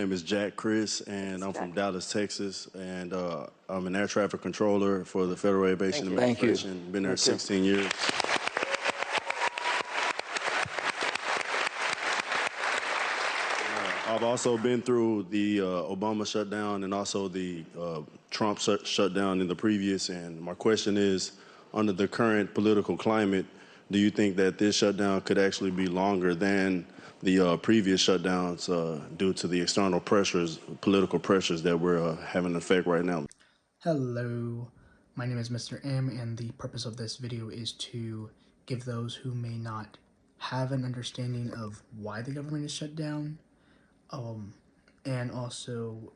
name is Jack Chris, and I'm from Dallas, Texas, and I'm an air traffic controller for the Federal Aviation Administration. Been there 16 years. I've also been through the Obama shutdown and also the Trump shutdown in the previous. And my question is, under the current political climate, do you think that this shutdown could actually be longer than the previous shutdowns due to the external pressures, political pressures that we're having an effect right now? Hello, my name is Mr. M, and the purpose of this video is to give those who may not have an understanding of why the government is shut down, and also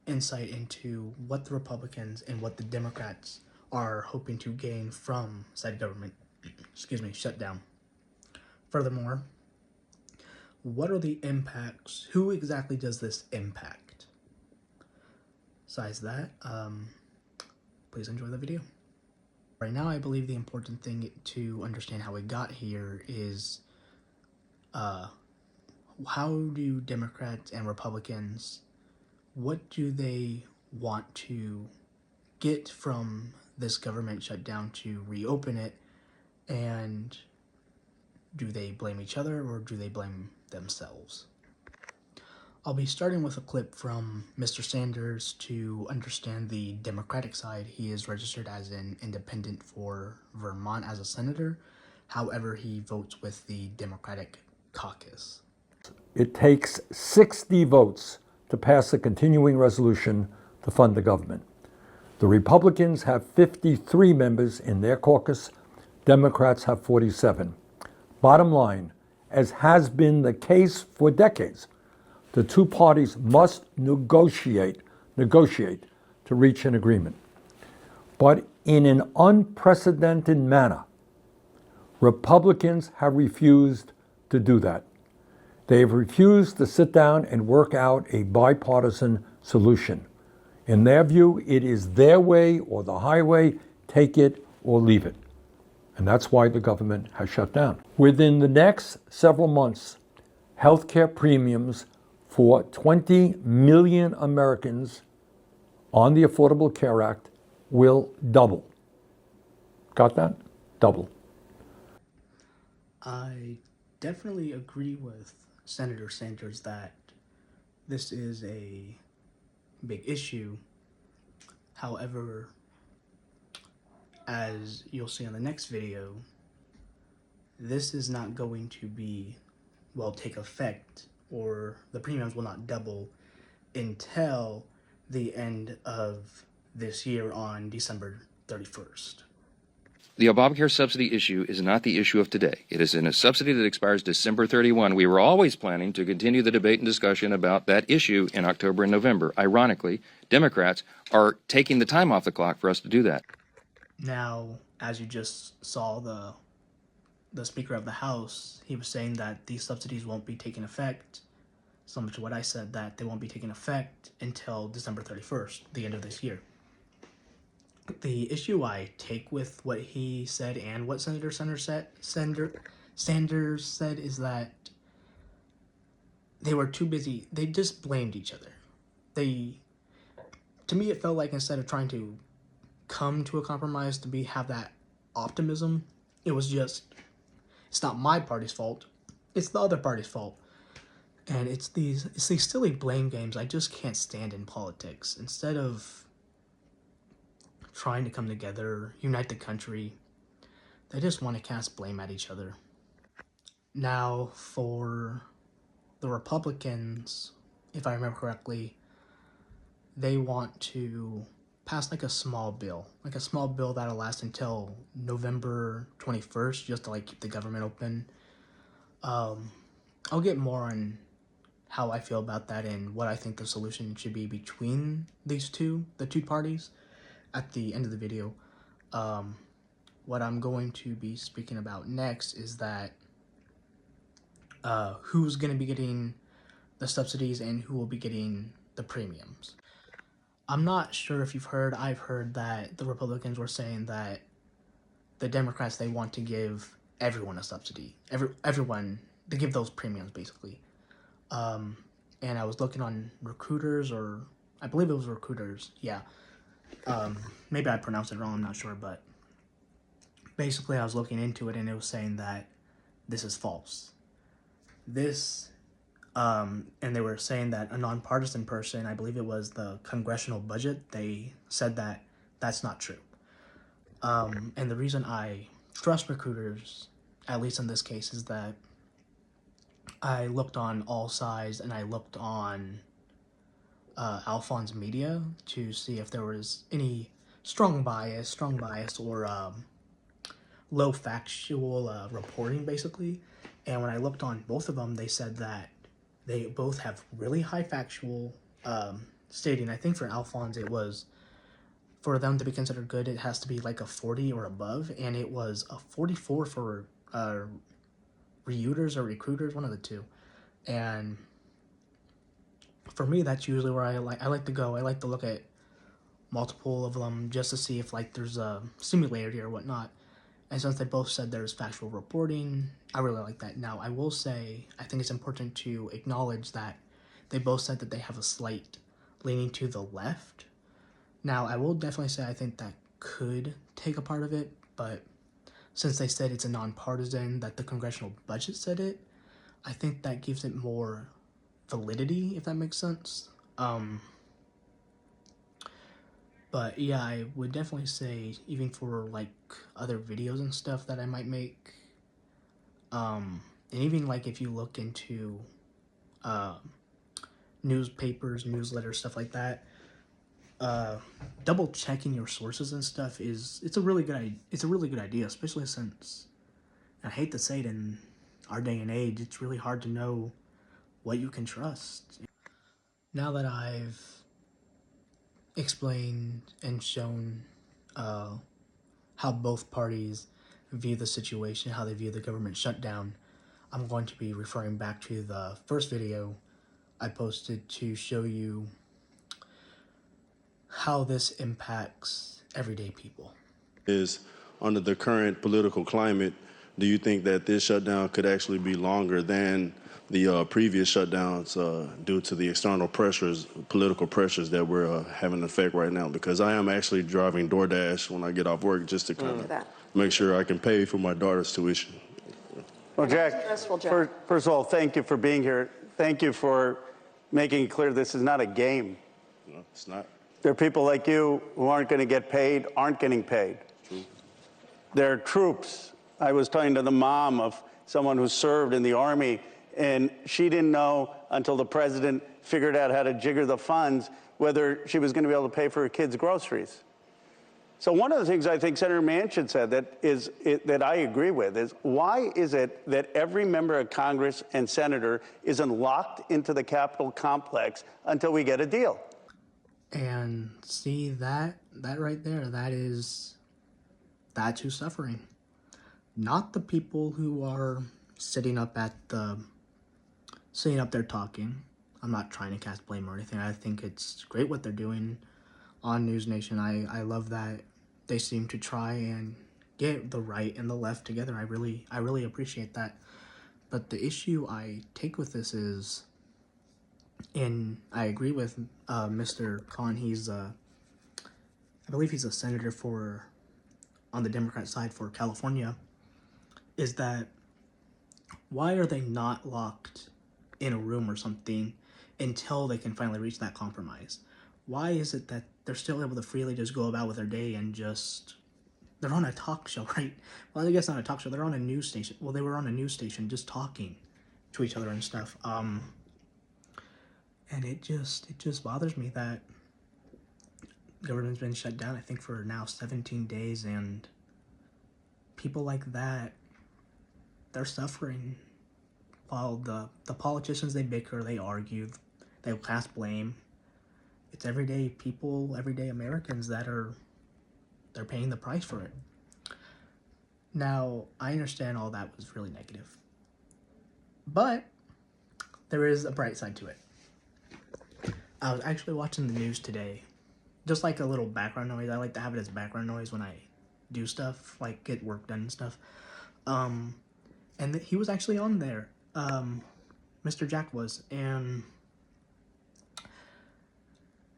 insight into what the Republicans and what the Democrats are hoping to gain from said government, shutdown. Furthermore, what are the impacts? Who exactly does this impact? Besides that, please enjoy the video. Right now, I believe the important thing to understand how we got here is how do Democrats and Republicans, what do they want to get from this government shutdown to reopen it, and do they blame each other or do they blame themselves? I'll be starting with a clip from Mr. Sanders to understand the Democratic side. He is registered as an independent for Vermont as a senator. However, he votes with the Democratic caucus. It takes 60 votes to pass a continuing resolution to fund the government. The Republicans have 53 members in their caucus. Democrats have 47. Bottom line, as has been the case for decades, the two parties must negotiate to reach an agreement. But in an unprecedented manner, Republicans have refused to do that. They have refused to sit down and work out a bipartisan solution. In their view, it is their way or the highway, take it or leave it. And that's why the government has shut down. Within the next several months, healthcare premiums for 20 million Americans on the Affordable Care Act will double. Got that? Double. I definitely agree with Senator Sanders that this is a big issue. However, as you'll see in the next video, this is not going to take effect, or the premiums will not double until the end of this year on December 31st. The Obamacare subsidy issue is not the issue of today. It is in a subsidy that expires December 31. We were always planning to continue the debate and discussion about that issue in October and November. Ironically, Democrats are taking the time off the clock for us to do that. Now, as you just saw, the Speaker of the House, he was saying that these subsidies won't be taking effect, similar to what I said, that they won't be taking effect until December 31st, the end of this year. The issue I take with what he said and what Senator Sanders said is that they were too busy. They just blamed each other. To me, it felt like instead of trying to come to a compromise to have that optimism, it was just, it's not my party's fault, it's the other party's fault. And it's these silly blame games I just can't stand in politics. Instead of trying to come together, unite the country, they just want to cast blame at each other. Now, for the Republicans, if I remember correctly, they want to pass like a small bill that'll last until November 21st, just to keep the government open. I'll get more on how I feel about that and what I think the solution should be between the two parties at the end of the video. What I'm going to be speaking about next is that who's going to be getting the subsidies and who will be getting the premiums. I'm not sure if you've heard, I've heard that the Republicans were saying that the Democrats, they want to give everyone a subsidy. Everyone, to give those premiums, basically. and I was looking on Recruiters, or I believe it was Recruiters. Yeah, maybe I pronounced it wrong. I'm not sure, but basically, I was looking into it, and it was saying that this is false. And they were saying that a nonpartisan person, I believe it was the congressional budget, they said that that's not true. And the reason I trust Recruiters, at least in this case, is that I looked on All Sides and I looked on Alphonse Media to see if there was any strong bias, or low factual reporting, basically. And when I looked on both of them, they said that they both have really high factual stating. I think for Alphonse, it was, for them to be considered good, it has to be like a 40 or above, and it was a 44 for reuters or recruiters, one of the two. And for me, that's usually where I like to go. I like to look at multiple of them just to see if like there's a similarity or whatnot. And since they both said there's factual reporting, I really like that. Now, I will say, I think it's important to acknowledge that they both said that they have a slight leaning to the left. Now, I will definitely say I think that could take a part of it, but since they said it's a nonpartisan, that the congressional budget said it, I think that gives it more validity, if that makes sense. But yeah, I would definitely say, even for like other videos and stuff that I might make, and even like if you look into newspapers, newsletters, stuff like that, double checking your sources and stuff it's a really good idea, especially since, I hate to say it, in our day and age, it's really hard to know what you can trust. Now that I've explained and shown how both parties view the situation, how they view the government shutdown, I'm going to be referring back to the first video I posted to show you how this impacts everyday people. Is under the current political climate, do you think that this shutdown could actually be longer than the previous shutdowns due to the external pressures, political pressures that we're having an effect right now? Because I am actually driving DoorDash when I get off work just to kind of make sure I can pay for my daughter's tuition. Well, Jack, first of all, thank you for being here. Thank you for making it clear this is not a game. No, it's not. There are people like you who aren't going to get paid, aren't getting paid. True. There are troops. I was talking to the mom of someone who served in the Army, and she didn't know until the president figured out how to jigger the funds whether she was going to be able to pay for her kids' groceries. So one of the things I think Senator Manchin said that I agree with is, why is it that every member of Congress and senator isn't locked into the Capitol complex until we get a deal? And see, that right there, that's who's suffering. Not the people who are sitting up there talking. I'm not trying to cast blame or anything. I think it's great what they're doing on News Nation. I love that they seem to try and get the right and the left together. I really appreciate that. But the issue I take with this is, and I agree with Mr. Khan. I believe he's a senator on the Democrat side for California. Is that, why are they not locked in a room or something until they can finally reach that compromise? Why is it that they're still able to freely just go about with their day and they're on a talk show, right? Well, I guess not a talk show. They're on a news station. Well, they were on a news station just talking to each other and stuff. And it just bothers me that government's been shut down, I think, for now 17 days, and people like that, they're suffering while the politicians, they bicker, they argue, they cast blame. It's everyday people, everyday Americans they're paying the price for it. Now, I understand all that was really negative, but there is a bright side to it. I was actually watching the news today, just like a little background noise. I like to have it as background noise when I do stuff, like get work done and stuff. And he was actually on there, Mr. Jack was, and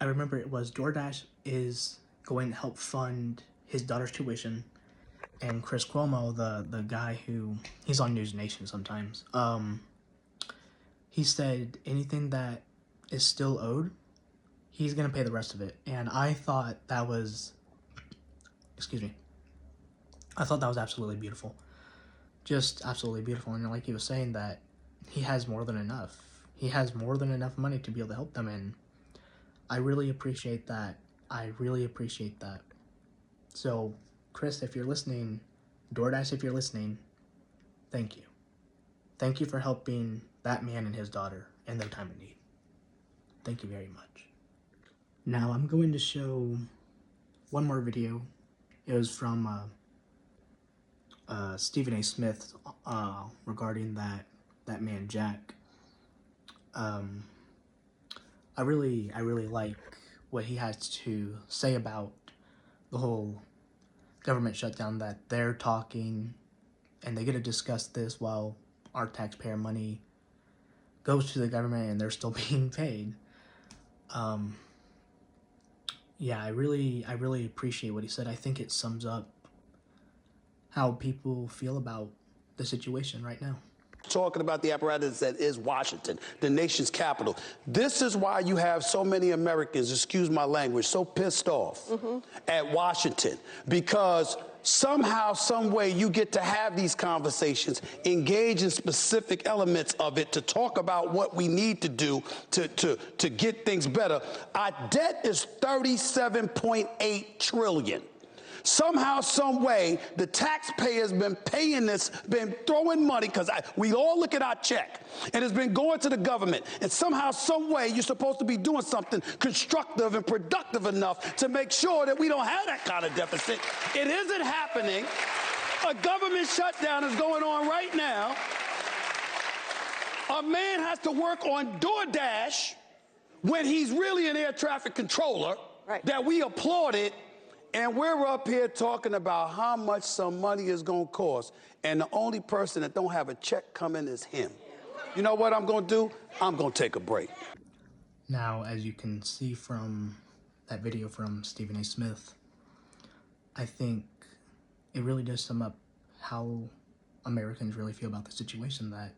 I remember it was DoorDash is going to help fund his daughter's tuition, and Chris Cuomo, the guy who he's on News Nation sometimes, he said anything that is still owed, he's gonna pay the rest of it. And I thought that was, excuse me, I thought that was absolutely beautiful, just absolutely beautiful. And like he was saying, that he has more than enough. He has more than enough money to be able to help them, and I really appreciate that. I really appreciate that. So, Chris, if you're listening, DoorDash, if you're listening, thank you. Thank you for helping that man and his daughter in their time of need. Thank you very much. Now, I'm going to show one more video. It was from Stephen A. Smith regarding that man, Jack. I really like what he has to say about the whole government shutdown, that they're talking and they get to discuss this while our taxpayer money goes to the government and they're still being paid. Yeah, I really appreciate what he said. I think it sums up how people feel about the situation right now. Talking about the apparatus that is Washington, the nation's capital. This is why you have so many Americans, excuse my language, so pissed off at Washington, because somehow, some way, you get to have these conversations, engage in specific elements of it to talk about what we need to do to get things better. Our debt is $37.8 trillion. Somehow, some way, the taxpayers been paying this, been throwing money, because we all look at our check, and it's been going to the government. And somehow, some way, you're supposed to be doing something constructive and productive enough to make sure that we don't have that kind of deficit. It isn't happening. A government shutdown is going on right now. A man has to work on DoorDash when he's really an air traffic controller, that we applauded. And we're up here talking about how much some money is going to cost, and the only person that don't have a check coming is him. You know what I'm going to do? I'm going to take a break. Now, as you can see from that video from Stephen A. Smith, I think it really does sum up how Americans really feel about the situation, that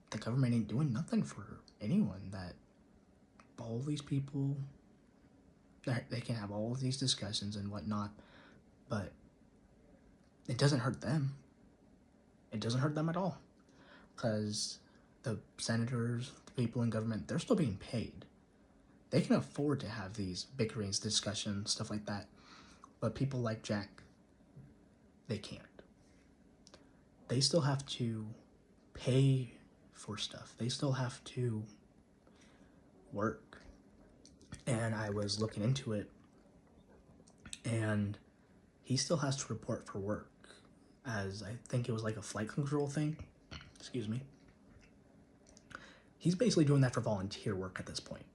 the government ain't doing nothing for anyone, that all these people, they can have all of these discussions and whatnot, but it doesn't hurt them. It doesn't hurt them at all, because the senators, the people in government, they're still being paid. They can afford to have these bickerings, discussions, stuff like that, but people like Jack, they can't. They still have to pay for stuff. They still have to work. And I was looking into it, and he still has to report for work, as I think it was like a flight control thing. Excuse me. He's basically doing that for volunteer work at this point,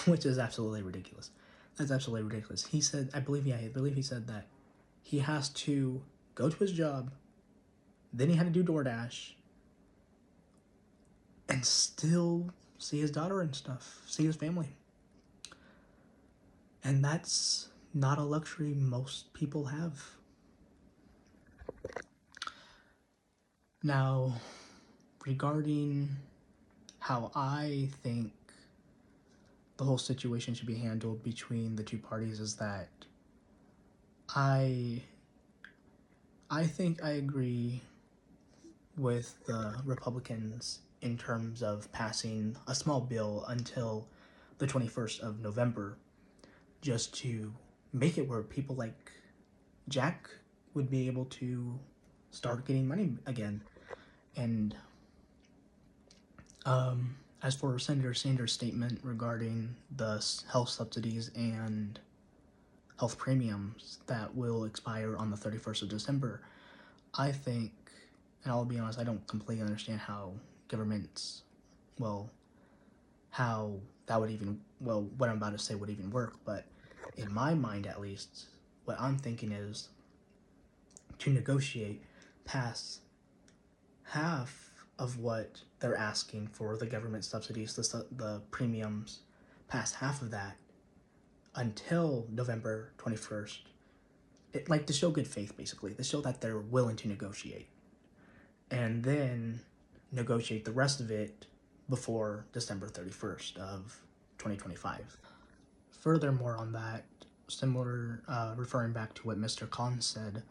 which is absolutely ridiculous. That's absolutely ridiculous. He said, I believe he said that he has to go to his job, then he had to do DoorDash, and still see his daughter and stuff, see his family. And that's not a luxury most people have. Now, regarding how I think the whole situation should be handled between the two parties, is that I think I agree with the Republicans in terms of passing a small bill until the 21st of November, just to make it where people like Jack would be able to start getting money again. And as for Senator Sanders' statement regarding the health subsidies and health premiums that will expire on the 31st of December, I think, and I'll be honest, I don't completely understand how governments, how that would even, what I'm about to say would even work, but in my mind at least, what I'm thinking is to negotiate past half of what they're asking for the government subsidies, the premiums, past half of that until November 21st, to show good faith, basically, to show that they're willing to negotiate, and then negotiate the rest of it before December 31st of 2025. Furthermore on that, referring back to what Mr. Khan said,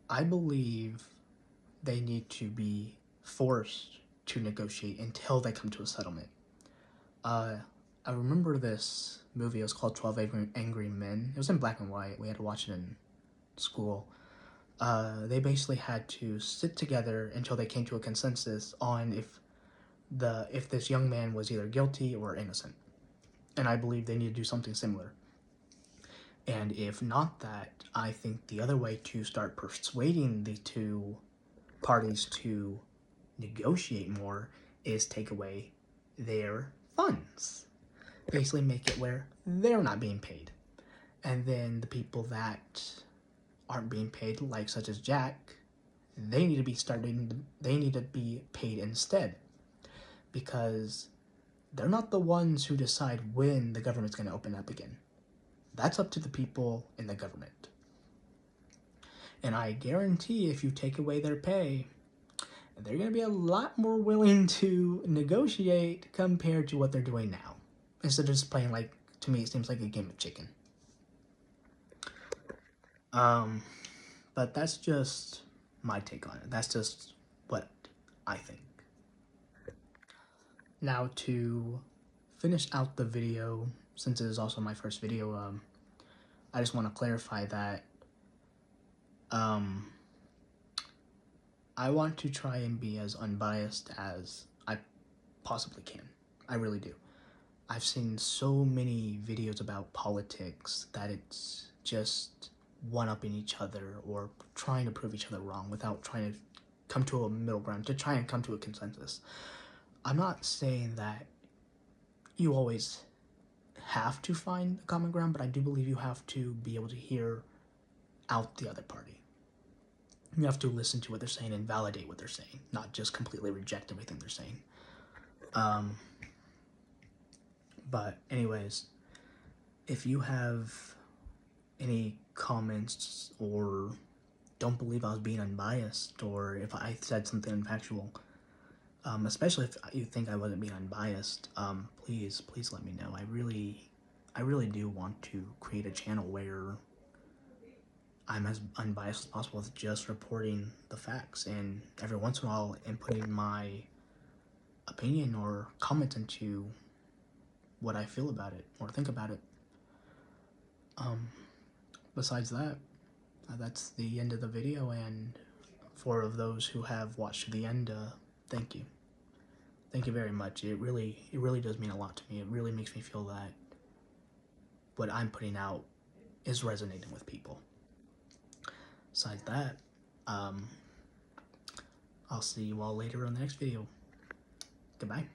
I believe they need to be forced to negotiate until they come to a settlement. I remember this movie. It was called 12 Angry Men. It was in black and white. We had to watch it in school. They basically had to sit together until they came to a consensus on if this young man was either guilty or innocent. And I believe they need to do something similar. And if not that, I think the other way to start persuading the two parties to negotiate more is take away their funds. Basically make it where they're not being paid. And then the people that aren't being paid, like such as Jack, they need to be paid instead. Because they're not the ones who decide when the government's going to open up again. That's up to the people in the government. And I guarantee if you take away their pay, they're going to be a lot more willing to negotiate compared to what they're doing now. Instead of just playing, to me, it seems like a game of chicken. But that's just my take on it. That's just what I think. Now, to finish out the video, since it is also my first video, I just want to clarify that I want to try and be as unbiased as I possibly can. I really do. I've seen so many videos about politics that it's just one-upping each other or trying to prove each other wrong without trying to come to a middle ground, to try and come to a consensus. I'm not saying that you always have to find a common ground, but I do believe you have to be able to hear out the other party. You have to listen to what they're saying and validate what they're saying, not just completely reject everything they're saying. But anyways, if you have any comments or don't believe I was being unbiased, or if I said something unfactual, especially if you think I wasn't being unbiased, please let me know. I really do want to create a channel where I'm as unbiased as possible with just reporting the facts, and every once in a while inputting my opinion or comment into what I feel about it or think about it. Besides that, that's the end of the video, and for those who have watched to the end, thank you. Thank you very much. It really does mean a lot to me. It really makes me feel that what I'm putting out is resonating with people. Besides that, I'll see you all later on the next video. Goodbye.